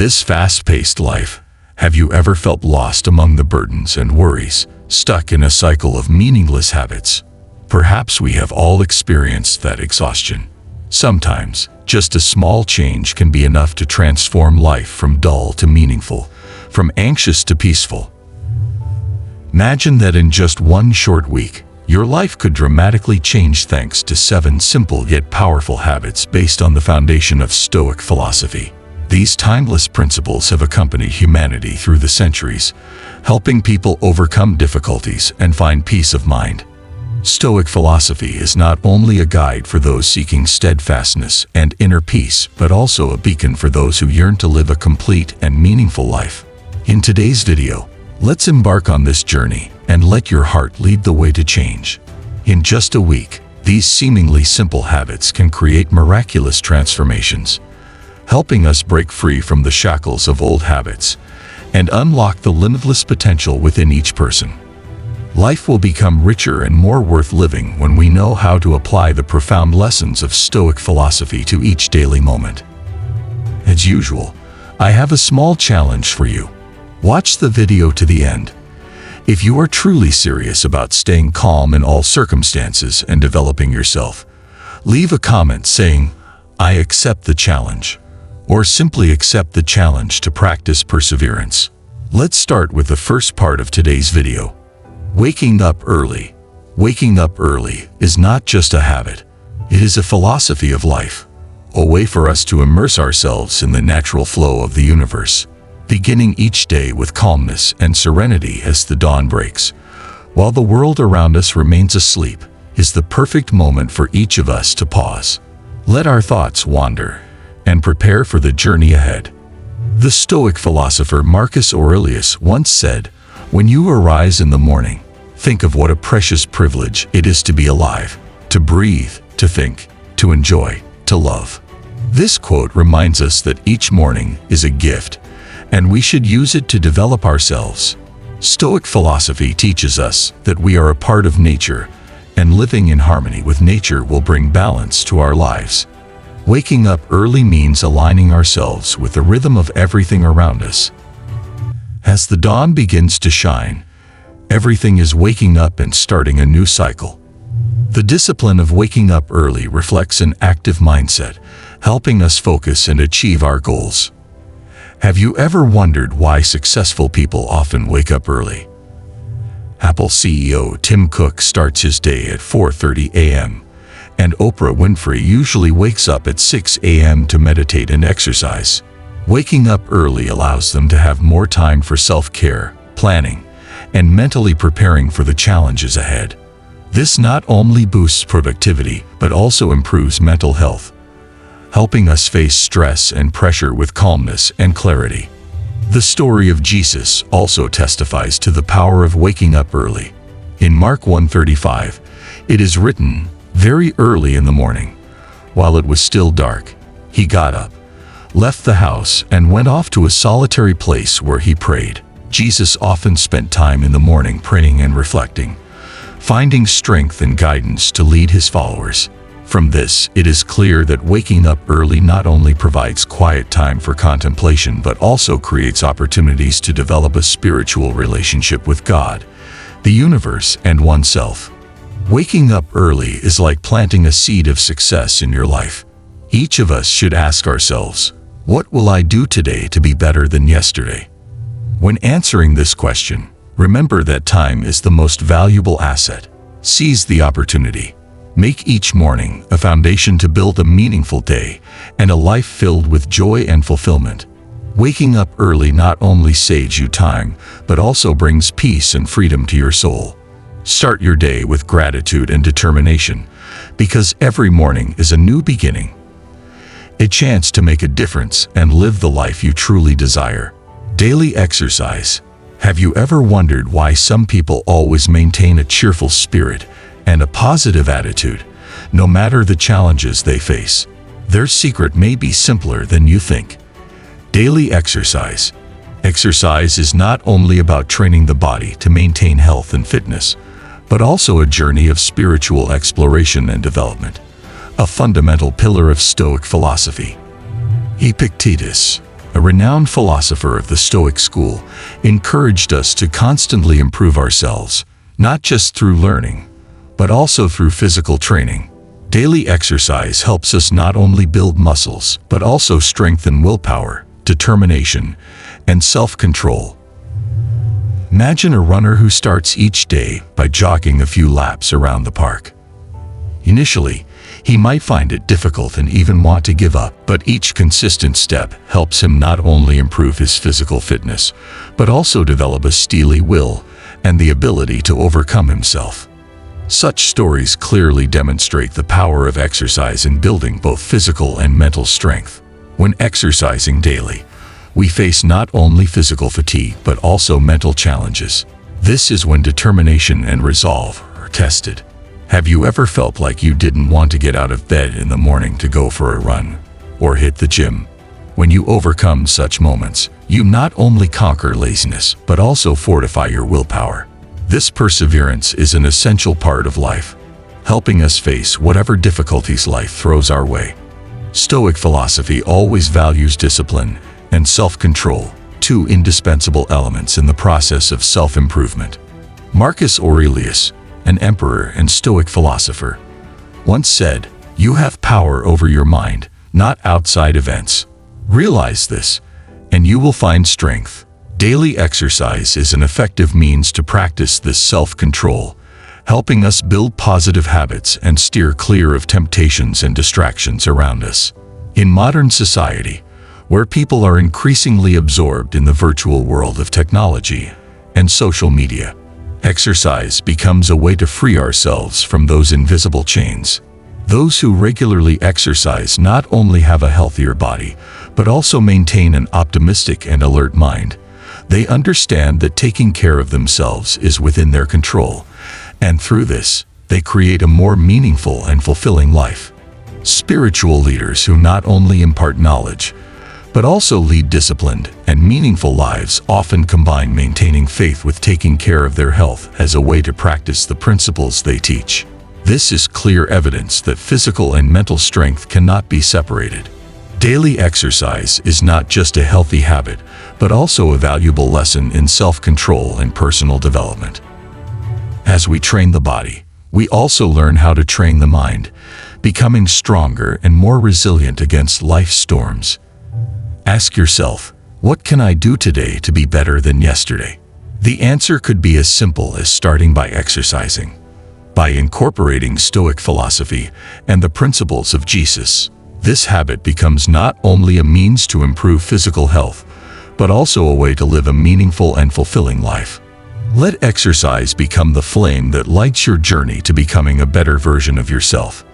this fast-paced life, have you ever felt lost among the burdens and worries, stuck in a cycle of meaningless habits? Perhaps we have all experienced that exhaustion. Sometimes, just a small change can be enough to transform life from dull to meaningful, from anxious to peaceful. Imagine that in just one short week, your life could dramatically change thanks to 7 simple yet powerful habits based on the foundation of Stoic philosophy. These timeless principles have accompanied humanity through the centuries, helping people overcome difficulties and find peace of mind. Stoic philosophy is not only a guide for those seeking steadfastness and inner peace, but also a beacon for those who yearn to live a complete and meaningful life. In today's video, let's embark on this journey and let your heart lead the way to change. In just a week, these seemingly simple habits can create miraculous transformations, helping us break free from the shackles of old habits and unlock the limitless potential within each person. Life will become richer and more worth living when we know how to apply the profound lessons of Stoic philosophy to each daily moment. As usual, I have a small challenge for you. Watch the video to the end. If you are truly serious about staying calm in all circumstances and developing yourself, leave a comment saying, "I accept the challenge," or simply accept the challenge to practice perseverance. Let's start with the first part of today's video. Waking up early. Waking up early is not just a habit. It is a philosophy of life, a way for us to immerse ourselves in the natural flow of the universe, beginning each day with calmness and serenity as the dawn breaks, while the world around us remains asleep, is the perfect moment for each of us to pause. Let our thoughts wander and prepare for the journey ahead. The Stoic philosopher Marcus Aurelius once said, "When you arise in the morning, think of what a precious privilege it is to be alive, to breathe, to think, to enjoy, to love." This quote reminds us that each morning is a gift, and we should use it to develop ourselves. Stoic philosophy teaches us that we are a part of nature, and living in harmony with nature will bring balance to our lives. Waking up early means aligning ourselves with the rhythm of everything around us. As the dawn begins to shine, everything is waking up and starting a new cycle. The discipline of waking up early reflects an active mindset, helping us focus and achieve our goals. Have you ever wondered why successful people often wake up early? Apple CEO Tim Cook starts his day at 4:30 a.m., and Oprah Winfrey usually wakes up at 6 a.m. to meditate and exercise. Waking up early allows them to have more time for self-care, planning, and mentally preparing for the challenges ahead. This not only boosts productivity, but also improves mental health, helping us face stress and pressure with calmness and clarity. The story of Jesus also testifies to the power of waking up early. In Mark 1:35, it is written, "Very early in the morning, while it was still dark, he got up, left the house, and went off to a solitary place where he prayed." Jesus often spent time in the morning praying and reflecting, finding strength and guidance to lead his followers. From this, it is clear that waking up early not only provides quiet time for contemplation but also creates opportunities to develop a spiritual relationship with God, the universe, and oneself. Waking up early is like planting a seed of success in your life. Each of us should ask ourselves, what will I do today to be better than yesterday? When answering this question, remember that time is the most valuable asset. Seize the opportunity. Make each morning a foundation to build a meaningful day and a life filled with joy and fulfillment. Waking up early not only saves you time, but also brings peace and freedom to your soul. Start your day with gratitude and determination, because every morning is a new beginning, a chance to make a difference and live the life you truly desire. Daily exercise. Have you ever wondered why some people always maintain a cheerful spirit and a positive attitude, no matter the challenges they face? Their secret may be simpler than you think. Daily exercise. Exercise is not only about training the body to maintain health and fitness, but also a journey of spiritual exploration and development, a fundamental pillar of Stoic philosophy. Epictetus, a renowned philosopher of the Stoic school, encouraged us to constantly improve ourselves, not just through learning, but also through physical training. Daily exercise helps us not only build muscles, but also strengthen willpower, determination, and self-control. Imagine a runner who starts each day by jogging a few laps around the park. Initially, he might find it difficult and even want to give up, but each consistent step helps him not only improve his physical fitness, but also develop a steely will and the ability to overcome himself. Such stories clearly demonstrate the power of exercise in building both physical and mental strength. When exercising daily, we face not only physical fatigue but also mental challenges. This is when determination and resolve are tested. Have you ever felt like you didn't want to get out of bed in the morning to go for a run or hit the gym? When you overcome such moments, you not only conquer laziness but also fortify your willpower. This perseverance is an essential part of life, helping us face whatever difficulties life throws our way. Stoic philosophy always values discipline and self-control, two indispensable elements in the process of self-improvement. Marcus Aurelius, an emperor and Stoic philosopher, once said, "You have power over your mind, not outside events. Realize this, and you will find strength." Daily exercise is an effective means to practice this self-control, helping us build positive habits and steer clear of temptations and distractions around us. In modern society, where people are increasingly absorbed in the virtual world of technology and social media, exercise becomes a way to free ourselves from those invisible chains. Those who regularly exercise not only have a healthier body, but also maintain an optimistic and alert mind. They understand that taking care of themselves is within their control, and through this, they create a more meaningful and fulfilling life. Spiritual leaders who not only impart knowledge, but also lead disciplined and meaningful lives often combine maintaining faith with taking care of their health as a way to practice the principles they teach. This is clear evidence that physical and mental strength cannot be separated. Daily exercise is not just a healthy habit, but also a valuable lesson in self-control and personal development. As we train the body, we also learn how to train the mind, becoming stronger and more resilient against life's storms. Ask yourself, what can I do today to be better than yesterday? The answer could be as simple as starting by exercising. By incorporating Stoic philosophy and the principles of Jesus, this habit becomes not only a means to improve physical health, but also a way to live a meaningful and fulfilling life. Let exercise become the flame that lights your journey to becoming a better version of yourself.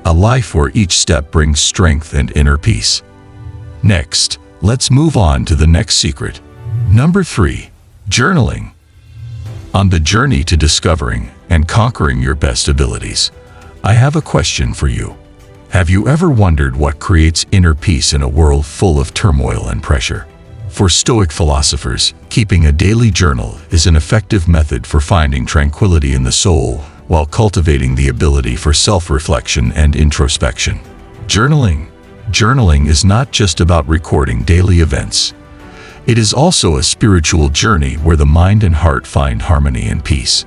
A life where each step brings strength and inner peace. Next, let's move on to the next secret. Number 3, journaling. On the journey to discovering and conquering your best abilities, I have a question for you. Have you ever wondered what creates inner peace in a world full of turmoil and pressure? For Stoic philosophers, keeping a daily journal is an effective method for finding tranquility in the soul while cultivating the ability for self-reflection and introspection. Journaling is not just about recording daily events. It is also a spiritual journey where the mind and heart find harmony and peace.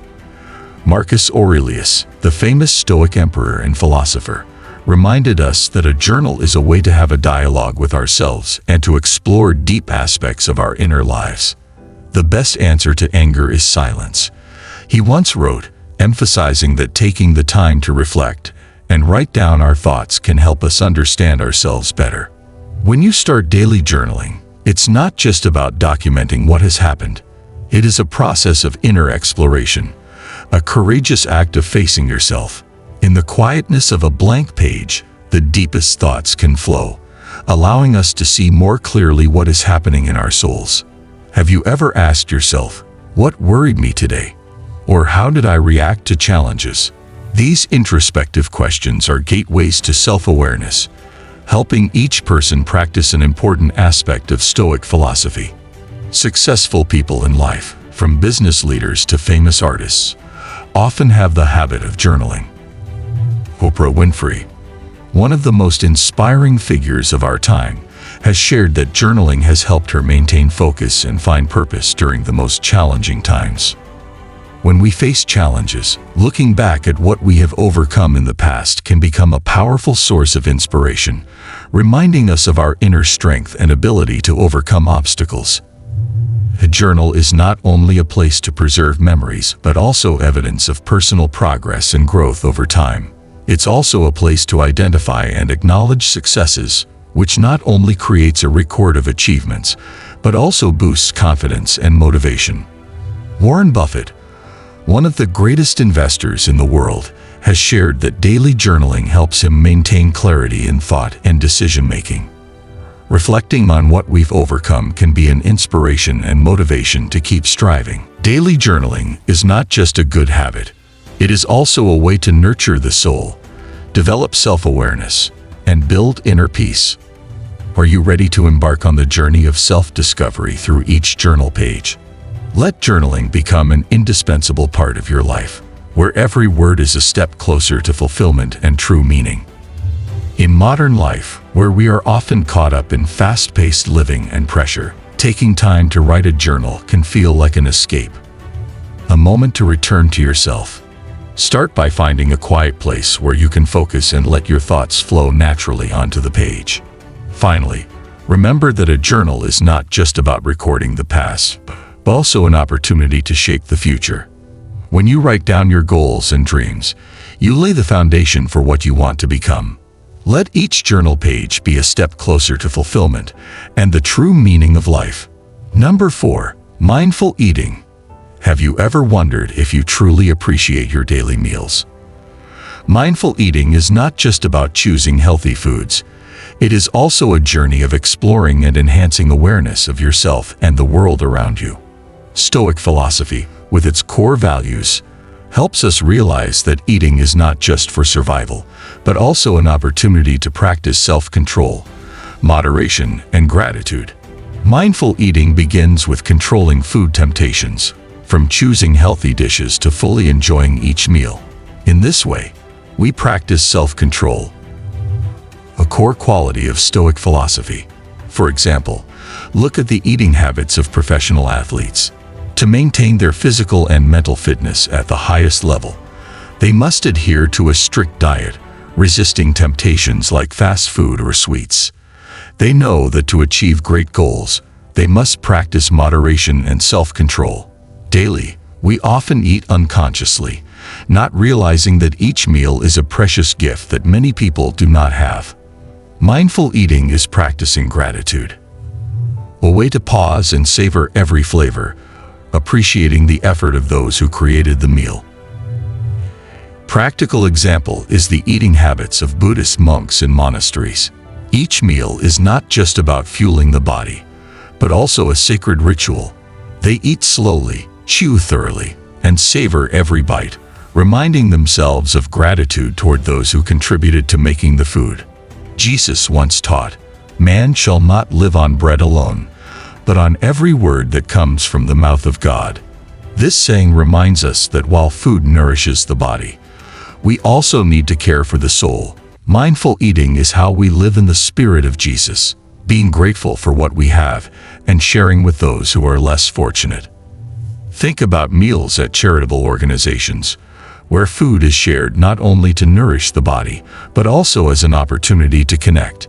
Marcus Aurelius, the famous Stoic emperor and philosopher, reminded us that a journal is a way to have a dialogue with ourselves and to explore deep aspects of our inner lives. The best answer to anger is silence, he once wrote, emphasizing that taking the time to reflect and write down our thoughts can help us understand ourselves better. When you start daily journaling, it's not just about documenting what has happened. It is a process of inner exploration, a courageous act of facing yourself. In the quietness of a blank page, the deepest thoughts can flow, allowing us to see more clearly what is happening in our souls. Have you ever asked yourself, what worried me today? Or how did I react to challenges? These introspective questions are gateways to self-awareness, helping each person practice an important aspect of Stoic philosophy. Successful people in life, from business leaders to famous artists, often have the habit of journaling. Oprah Winfrey, one of the most inspiring figures of our time, has shared that journaling has helped her maintain focus and find purpose during the most challenging times. When we face challenges, looking back at what we have overcome in the past can become a powerful source of inspiration, reminding us of our inner strength and ability to overcome obstacles. A journal is not only a place to preserve memories, but also evidence of personal progress and growth over time. It's also a place to identify and acknowledge successes, which not only creates a record of achievements, but also boosts confidence and motivation. Warren Buffett, one of the greatest investors in the world, has shared that daily journaling helps him maintain clarity in thought and decision-making. Reflecting on what we've overcome can be an inspiration and motivation to keep striving. Daily journaling is not just a good habit. It is also a way to nurture the soul, develop self-awareness, and build inner peace. Are you ready to embark on the journey of self-discovery through each journal page? Let journaling become an indispensable part of your life, where every word is a step closer to fulfillment and true meaning. In modern life, where we are often caught up in fast-paced living and pressure, taking time to write a journal can feel like an escape. A moment to return to yourself. Start by finding a quiet place where you can focus and let your thoughts flow naturally onto the page. Finally, remember that a journal is not just about recording the past, but also an opportunity to shape the future. When you write down your goals and dreams, you lay the foundation for what you want to become. Let each journal page be a step closer to fulfillment and the true meaning of life. Number 4. Mindful eating. Have you ever wondered if you truly appreciate your daily meals? Mindful eating is not just about choosing healthy foods. It is also a journey of exploring and enhancing awareness of yourself and the world around you. Stoic philosophy, with its core values, helps us realize that eating is not just for survival, but also an opportunity to practice self-control, moderation, and gratitude. Mindful eating begins with controlling food temptations, from choosing healthy dishes to fully enjoying each meal. In this way, we practice self-control, a core quality of Stoic philosophy. For example, look at the eating habits of professional athletes. To maintain their physical and mental fitness at the highest level, they must adhere to a strict diet, resisting temptations like fast food or sweets. They know that to achieve great goals, they must practice moderation and self-control. Daily, we often eat unconsciously, not realizing that each meal is a precious gift that many people do not have. Mindful eating is practicing gratitude, a way to pause and savor every flavor, appreciating the effort of those who created the meal. Practical example is the eating habits of Buddhist monks in monasteries. Each meal is not just about fueling the body, but also a sacred ritual. They eat slowly, chew thoroughly, and savor every bite, reminding themselves of gratitude toward those who contributed to making the food. Jesus once taught, "Man shall not live on bread alone, but on every word that comes from the mouth of God." This saying reminds us that while food nourishes the body, we also need to care for the soul. Mindful eating is how we live in the spirit of Jesus, being grateful for what we have and sharing with those who are less fortunate. Think about meals at charitable organizations, where food is shared not only to nourish the body, but also as an opportunity to connect,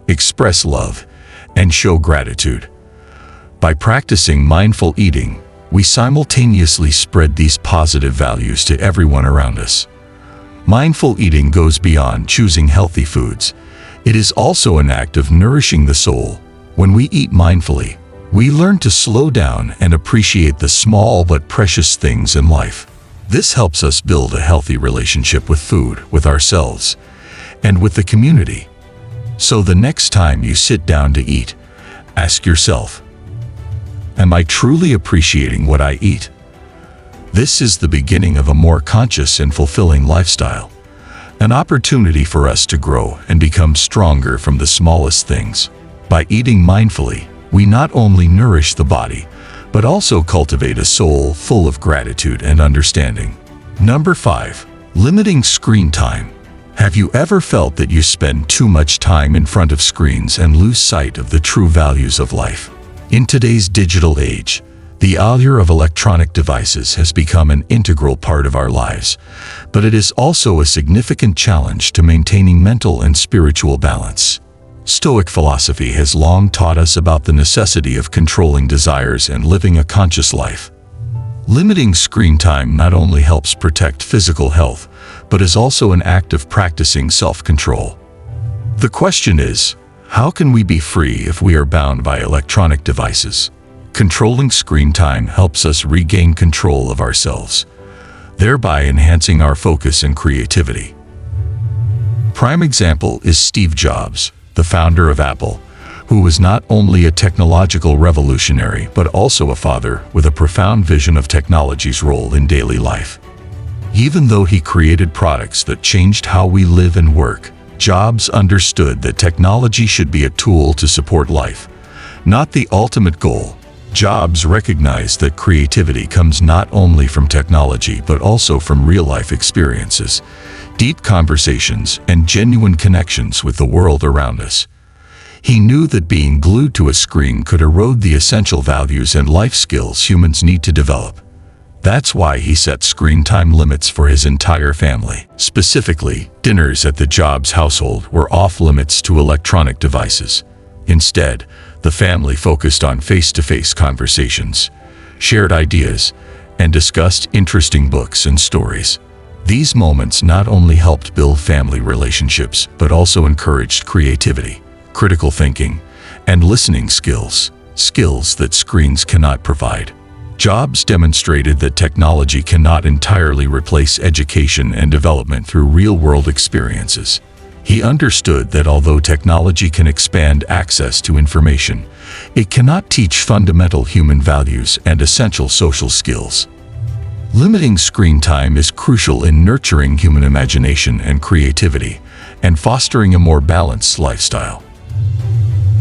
express love, and show gratitude. By practicing mindful eating, we simultaneously spread these positive values to everyone around us. Mindful eating goes beyond choosing healthy foods. It is also an act of nourishing the soul. When we eat mindfully, we learn to slow down and appreciate the small but precious things in life. This helps us build a healthy relationship with food, with ourselves, and with the community. So the next time you sit down to eat, ask yourself, am I truly appreciating what I eat? This is the beginning of a more conscious and fulfilling lifestyle, an opportunity for us to grow and become stronger from the smallest things. By eating mindfully, we not only nourish the body, but also cultivate a soul full of gratitude and understanding. Number 5. Limiting screen time. Have you ever felt that you spend too much time in front of screens and lose sight of the true values of life? In today's digital age, the allure of electronic devices has become an integral part of our lives, but it is also a significant challenge to maintaining mental and spiritual balance. Stoic philosophy has long taught us about the necessity of controlling desires and living a conscious life. Limiting screen time not only helps protect physical health, but is also an act of practicing self-control. The question is, how can we be free if we are bound by electronic devices? Controlling screen time helps us regain control of ourselves, thereby enhancing our focus and creativity. Prime example is Steve Jobs, the founder of Apple, who was not only a technological revolutionary but also a father with a profound vision of technology's role in daily life. Even though he created products that changed how we live and work, Jobs understood that technology should be a tool to support life, not the ultimate goal. Jobs recognized that creativity comes not only from technology but also from real-life experiences, deep conversations, and genuine connections with the world around us. He knew that being glued to a screen could erode the essential values and life skills humans need to develop. That's why he set screen time limits for his entire family. Specifically, dinners at the Jobs household were off limits to electronic devices. Instead, the family focused on face-to-face conversations, shared ideas, and discussed interesting books and stories. These moments not only helped build family relationships, but also encouraged creativity, critical thinking, and listening skills that screens cannot provide. Jobs demonstrated that technology cannot entirely replace education and development through real-world experiences. He understood that although technology can expand access to information, it cannot teach fundamental human values and essential social skills. Limiting screen time is crucial in nurturing human imagination and creativity, and fostering a more balanced lifestyle.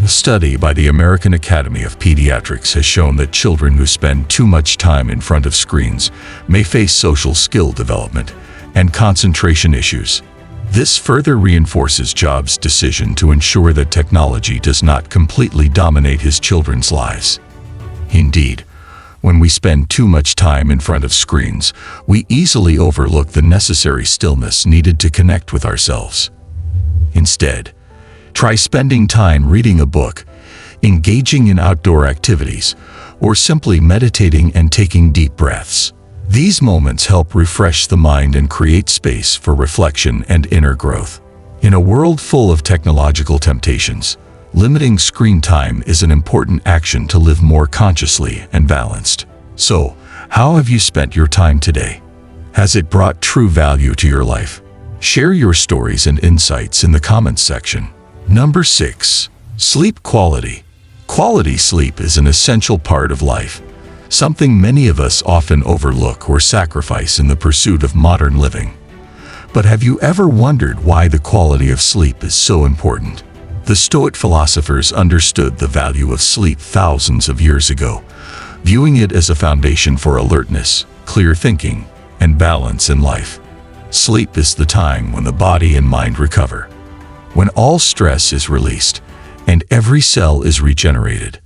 A study by the American Academy of Pediatrics has shown that children who spend too much time in front of screens may face social skill development and concentration issues. This further reinforces Jobs' decision to ensure that technology does not completely dominate his children's lives. Indeed, when we spend too much time in front of screens, we easily overlook the necessary stillness needed to connect with ourselves. Instead, try spending time reading a book, engaging in outdoor activities, or simply meditating and taking deep breaths. These moments help refresh the mind and create space for reflection and inner growth. In a world full of technological temptations, limiting screen time is an important action to live more consciously and balanced. So, how have you spent your time today? Has it brought true value to your life? Share your stories and insights in the comments section. Number 6. Sleep quality. Quality sleep is an essential part of life, something many of us often overlook or sacrifice in the pursuit of modern living. But have you ever wondered why the quality of sleep is so important? The Stoic philosophers understood the value of sleep thousands of years ago, viewing it as a foundation for alertness, clear thinking, and balance in life. Sleep is the time when the body and mind recover, when all stress is released and every cell is regenerated.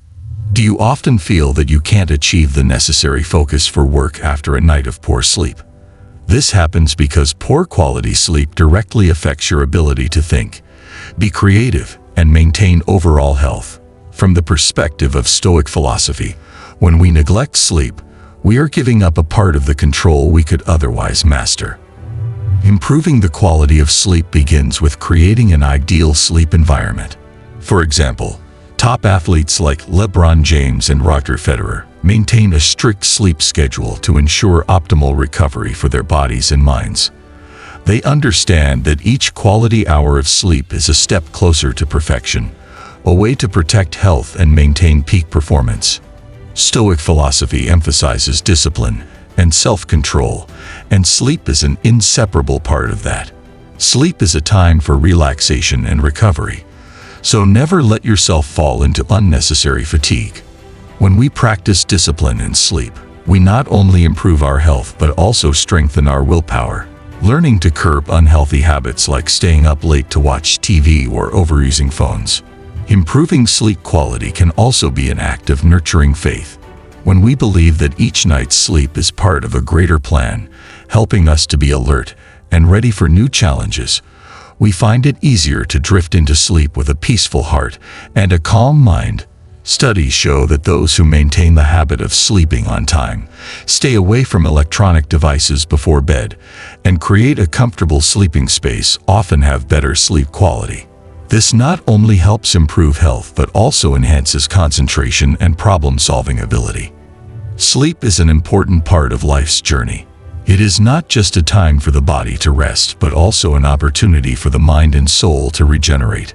Do you often feel that you can't achieve the necessary focus for work after a night of poor sleep? This happens because poor quality sleep directly affects your ability to think, be creative, and maintain overall health. From the perspective of Stoic philosophy, when we neglect sleep, we are giving up a part of the control we could otherwise master. Improving the quality of sleep begins with creating an ideal sleep environment. For example, top athletes like LeBron James and Roger Federer maintain a strict sleep schedule to ensure optimal recovery for their bodies and minds. They understand that each quality hour of sleep is a step closer to perfection, a way to protect health and maintain peak performance. Stoic philosophy emphasizes discipline and self-control, and sleep is an inseparable part of that. Sleep is a time for relaxation and recovery, so never let yourself fall into unnecessary fatigue. When we practice discipline in sleep, we not only improve our health but also strengthen our willpower. learning to curb unhealthy habits like staying up late to watch TV or overusing phones. Improving sleep quality can also be an act of nurturing faith. When we believe that each night's sleep is part of a greater plan, helping us to be alert and ready for new challenges, we find it easier to drift into sleep with a peaceful heart and a calm mind. Studies show that those who maintain the habit of sleeping on time, stay away from electronic devices before bed, and create a comfortable sleeping space often have better sleep quality. This not only helps improve health but also enhances concentration and problem-solving ability. Sleep is an important part of life's journey. It is not just a time for the body to rest but also an opportunity for the mind and soul to regenerate.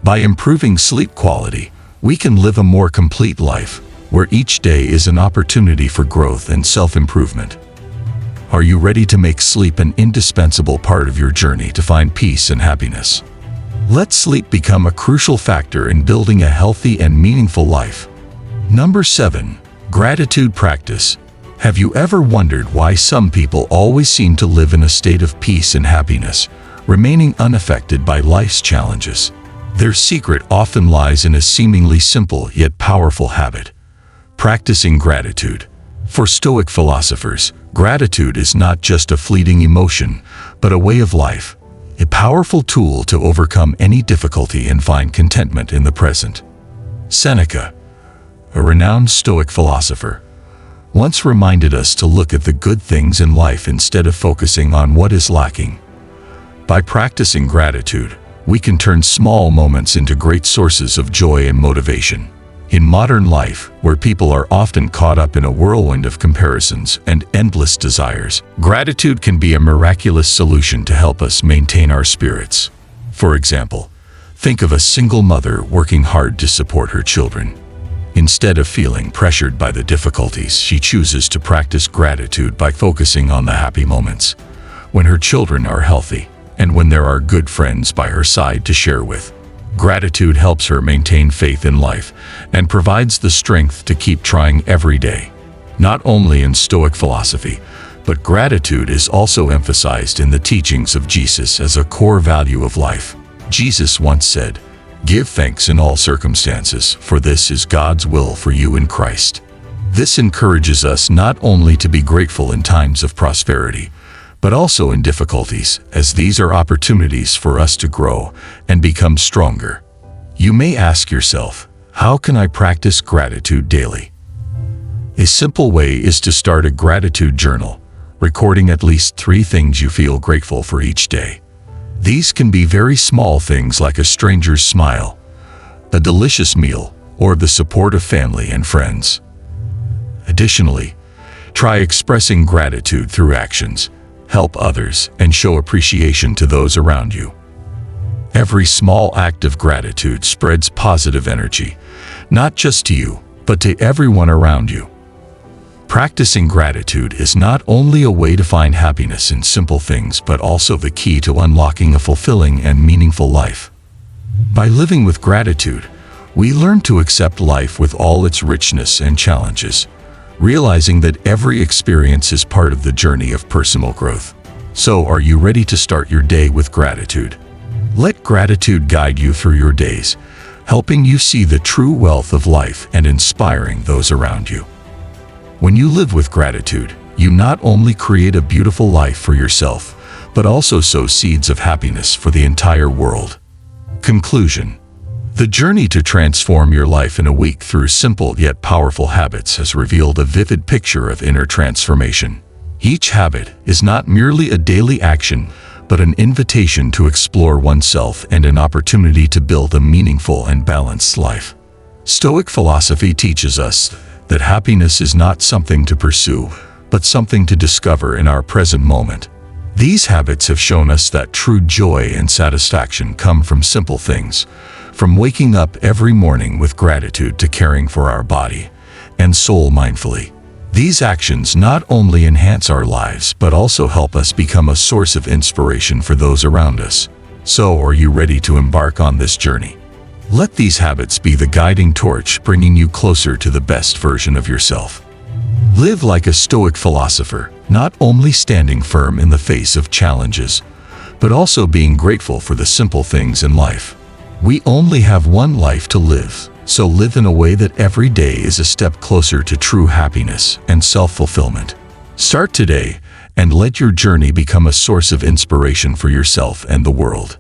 By improving sleep quality, we can live a more complete life, where each day is an opportunity for growth and self-improvement. Are you ready to make sleep an indispensable part of your journey to find peace and happiness? Let sleep become a crucial factor in building a healthy and meaningful life. Number 7. Gratitude practice. Have you ever wondered why some people always seem to live in a state of peace and happiness, remaining unaffected by life's challenges? Their secret often lies in a seemingly simple yet powerful habit: practicing gratitude. For Stoic philosophers, gratitude is not just a fleeting emotion, but a way of life, a powerful tool to overcome any difficulty and find contentment in the present. Seneca, a renowned Stoic philosopher, once reminded us to look at the good things in life instead of focusing on what is lacking. By practicing gratitude, we can turn small moments into great sources of joy and motivation. In modern life, where people are often caught up in a whirlwind of comparisons and endless desires, gratitude can be a miraculous solution to help us maintain our spirits. For example, think of a single mother working hard to support her children. Instead of feeling pressured by the difficulties, she chooses to practice gratitude by focusing on the happy moments, when her children are healthy, and when there are good friends by her side to share with. Gratitude helps her maintain faith in life and provides the strength to keep trying every day. Not only in Stoic philosophy, but gratitude is also emphasized in the teachings of Jesus as a core value of life. Jesus once said, "Give thanks in all circumstances, for this is God's will for you in Christ." This encourages us not only to be grateful in times of prosperity, but also in difficulties, as these are opportunities for us to grow and become stronger. You may ask yourself, how can I practice gratitude daily? A simple way is to start a gratitude journal, recording at least 3 things you feel grateful for each day. These can be very small things like a stranger's smile, a delicious meal, or the support of family and friends. Additionally, try expressing gratitude through actions. Help others and show appreciation to those around you. Every small act of gratitude spreads positive energy, not just to you, but to everyone around you. Practicing gratitude is not only a way to find happiness in simple things, but also the key to unlocking a fulfilling and meaningful life. By living with gratitude, we learn to accept life with all its richness and challenges, realizing that every experience is part of the journey of personal growth. So, are you ready to start your day with gratitude? Let gratitude guide you through your days, helping you see the true wealth of life and inspiring those around you. When you live with gratitude, you not only create a beautiful life for yourself, but also sow seeds of happiness for the entire world. Conclusion. The journey to transform your life in a week through simple yet powerful habits has revealed a vivid picture of inner transformation. Each habit is not merely a daily action, but an invitation to explore oneself and an opportunity to build a meaningful and balanced life. Stoic philosophy teaches us that happiness is not something to pursue, but something to discover in our present moment. These habits have shown us that true joy and satisfaction come from simple things, from waking up every morning with gratitude to caring for our body and soul mindfully. These actions not only enhance our lives, but also help us become a source of inspiration for those around us. So, are you ready to embark on this journey? Let these habits be the guiding torch, bringing you closer to the best version of yourself. Live like a Stoic philosopher, not only standing firm in the face of challenges, but also being grateful for the simple things in life. We only have one life to live, so live in a way that every day is a step closer to true happiness and self-fulfillment. Start today and let your journey become a source of inspiration for yourself and the world.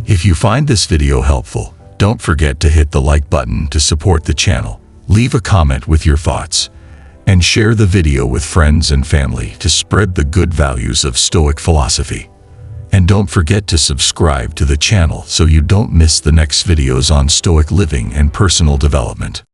If you find this video helpful, don't forget to hit the like button to support the channel. Leave a comment with your thoughts, and share the video with friends and family to spread the good values of Stoic philosophy. And don't forget to subscribe to the channel so you don't miss the next videos on Stoic living and personal development.